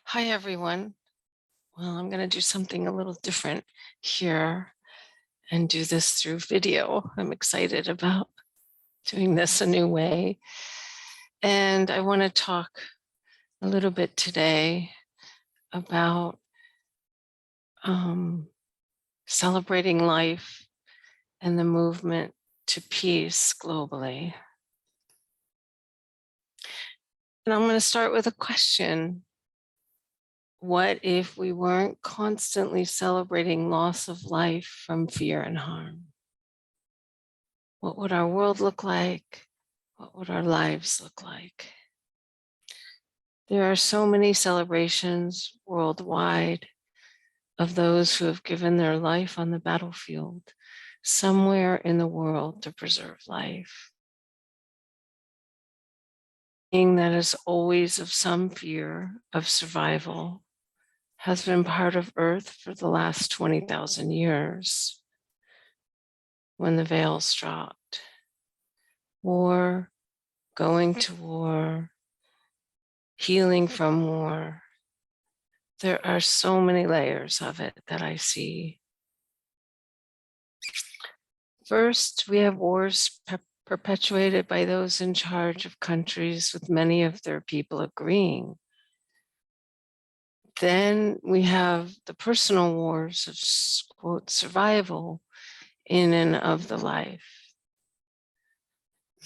Hi, everyone. Well, I'm going to do something a little different here and do this through video. I'm excited about doing this a new way. And I want to talk a little bit today about celebrating life and the movement to peace globally. And I'm going to start with a question. What if we weren't constantly celebrating loss of life from fear and harm? What would our world look like? What would our lives look like? There are so many celebrations worldwide of those who have given their life on the battlefield somewhere in the world to preserve life. Being that is always of some fear of survival has been part of Earth for the last 20,000 years when the veils dropped. War, going to war, healing from war. There are so many layers of it that I see. First, we have wars perpetuated by those in charge of countries with many of their people agreeing. Then we have the personal wars of, quote, survival in and of the life.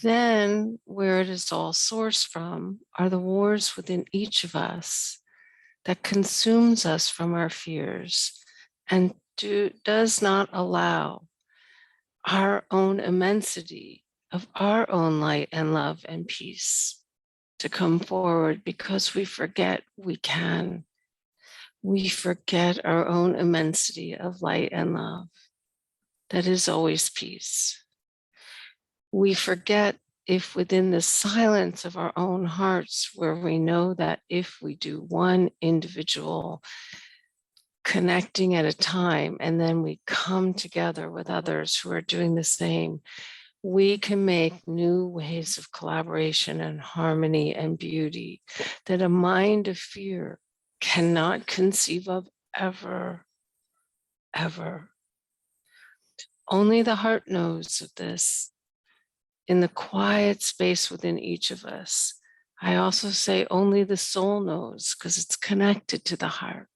Then, where it is all sourced from, are the wars within each of us that consumes us from our fears and does not allow our own immensity of our own light and love and peace to come forward, because we forget we can. We forget our own immensity of light and love that is always peace. We forget if within the silence of our own hearts, where we know that if we do one individual connecting at a time, and then we come together with others who are doing the same, we can make new ways of collaboration and harmony and beauty that a mind of fear cannot conceive of ever, ever. Only the heart knows of this in the quiet space within each of us. I also say only the soul knows, because it's connected to the heart.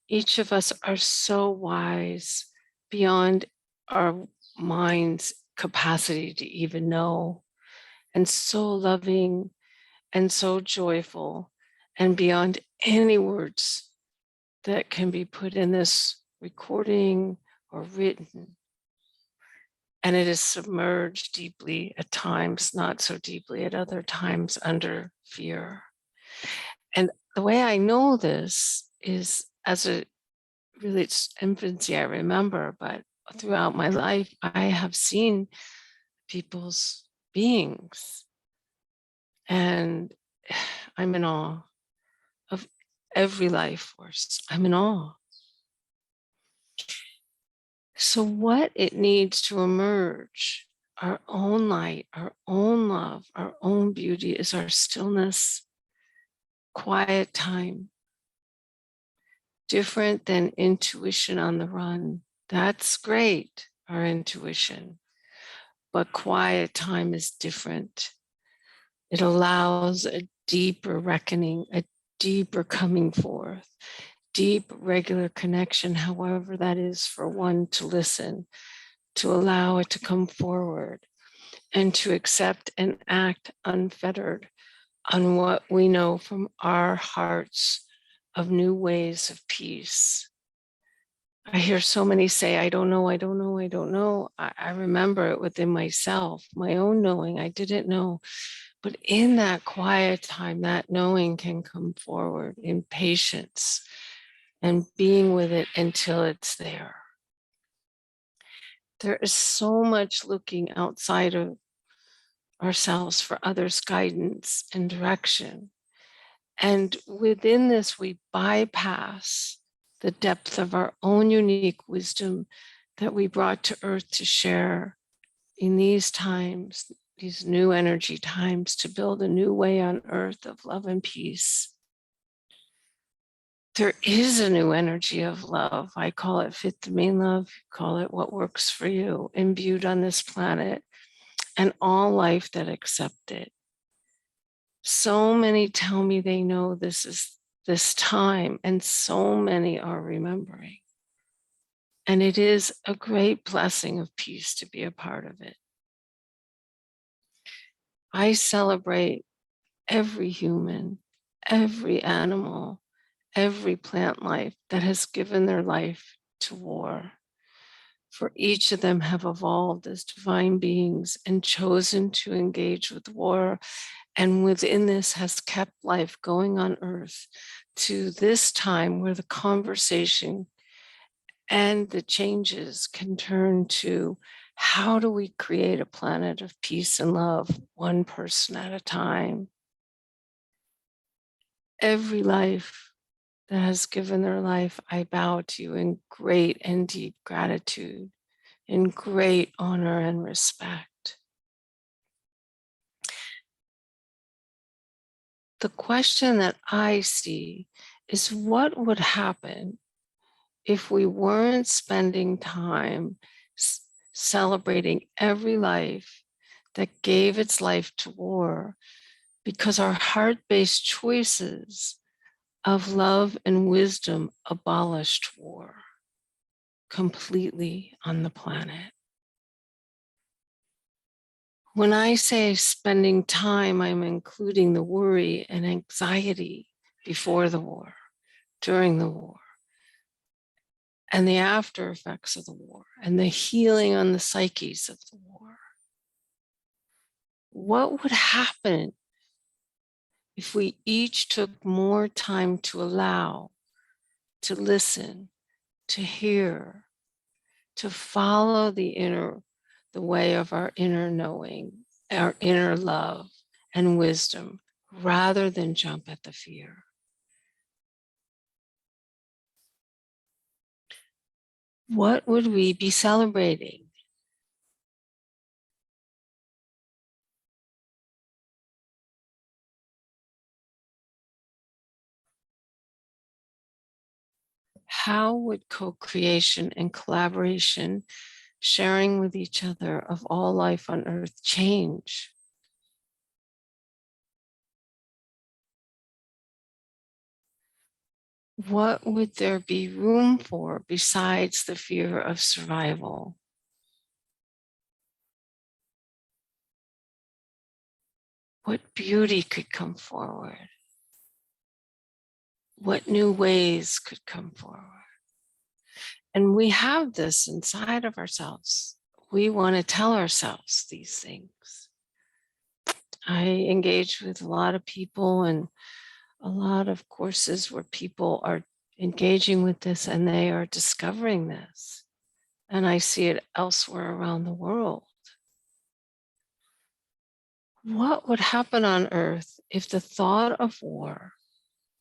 Each of us are so wise beyond our mind's capacity to even know, and so loving and so joyful, and beyond any words that can be put in this recording or written. And it is submerged deeply at times, not so deeply at other times, under fear. And the way I know this is as a really, it's infancy, I remember, but throughout my life, I have seen people's beings, and I'm in awe of every life force. I'm in awe. So what it needs to emerge, our own light, our own love, our own beauty, is our stillness, quiet time. Different than intuition on the run. That's great, our intuition. But quiet time is different. It allows a deeper reckoning, a deeper coming forth, deep regular connection, however that is for one to listen, to allow it to come forward, and to accept and act unfettered on what we know from our hearts of new ways of peace. I hear so many say, I don't know, I don't know, I don't know. I remember it within myself, my own knowing, I didn't know. But in that quiet time, that knowing can come forward in patience and being with it until it's there. There is so much looking outside of ourselves for others' guidance and direction. And within this, we bypass the depth of our own unique wisdom that we brought to Earth to share in these times, these new energy times, to build a new way on Earth of love and peace. there is a new energy of love. I call it fit the main love, call it what works for you, imbued on this planet and all life that accept it. So many tell me they know this is this time, and so many are remembering. And it is a great blessing of peace to be a part of it. I celebrate every human, every animal, every plant life that has given their life to war. For each of them have evolved as divine beings and chosen to engage with war, and within this has kept life going on earth to this time where the conversation and the changes can turn to how do we create a planet of peace and love, one person at a time. Every life that has given their life, I bow to you in great and deep gratitude, in great honor and respect. The question that I see is what would happen if we weren't spending time celebrating every life that gave its life to war because our heart-based choices of love and wisdom abolished war completely on the planet. When I say spending time, I'm including the worry and anxiety before the war, during the war, and the after effects of the war, and the healing on the psyches of the war. What would happen if we each took more time to allow, to listen, to hear, to follow the way of our inner knowing, our inner love and wisdom, rather than jump at the fear? What would we be celebrating? How would co-creation and collaboration, sharing with each other of all life on earth, change? What would there be room for besides the fear of survival? What beauty could come forward? What new ways could come forward? And we have this inside of ourselves. We want to tell ourselves these things. I engage with a lot of people and a lot of courses where people are engaging with this and they are discovering this. And I see it elsewhere around the world. What would happen on Earth if the thought of war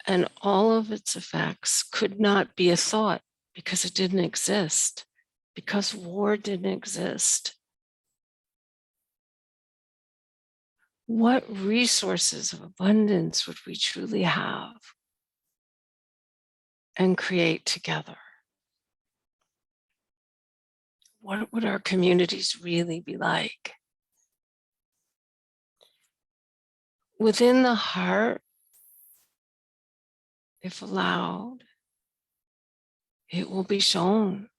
and all of its effects could not be a thought because it didn't exist, because war didn't exist? What resources of abundance would we truly have and create together? What would our communities really be like? Within the heart, if allowed, it will be shown.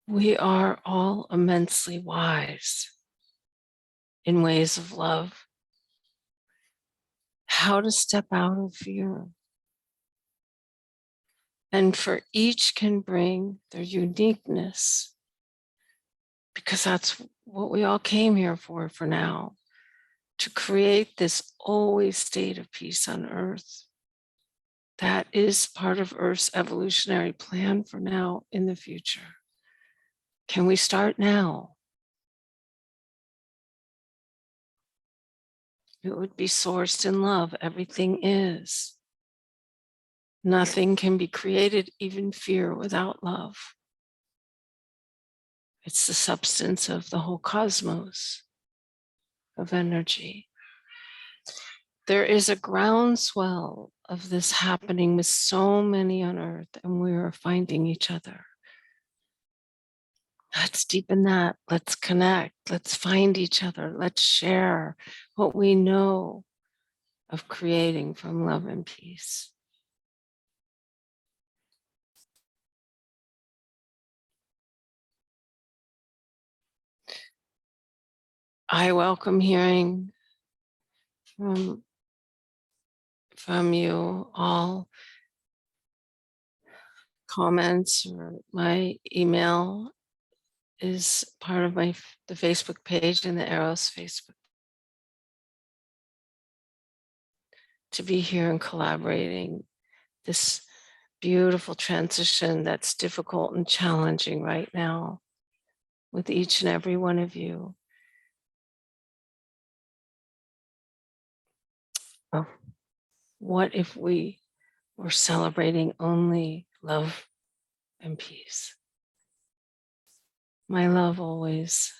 We are all immensely wise in ways of love, how to step out of fear. And for each can bring their uniqueness, because that's what we all came here for now, to create this always state of peace on Earth. That is part of Earth's evolutionary plan for now in the future. Can we start now? It would be sourced in love. Everything is. Nothing can be created, even fear, without love. It's the substance of the whole cosmos of energy. There is a groundswell of this happening with so many on earth, and we are finding each other. Let's deepen that. Let's connect. Let's find each other. Let's share what we know of creating from love and peace. I welcome hearing from you all. Comments, or my email is part of the Facebook page and the Eros Facebook. To be here and collaborating this beautiful transition that's difficult and challenging right now with each and every one of you. Oh, what if we were celebrating only love and peace? My love always.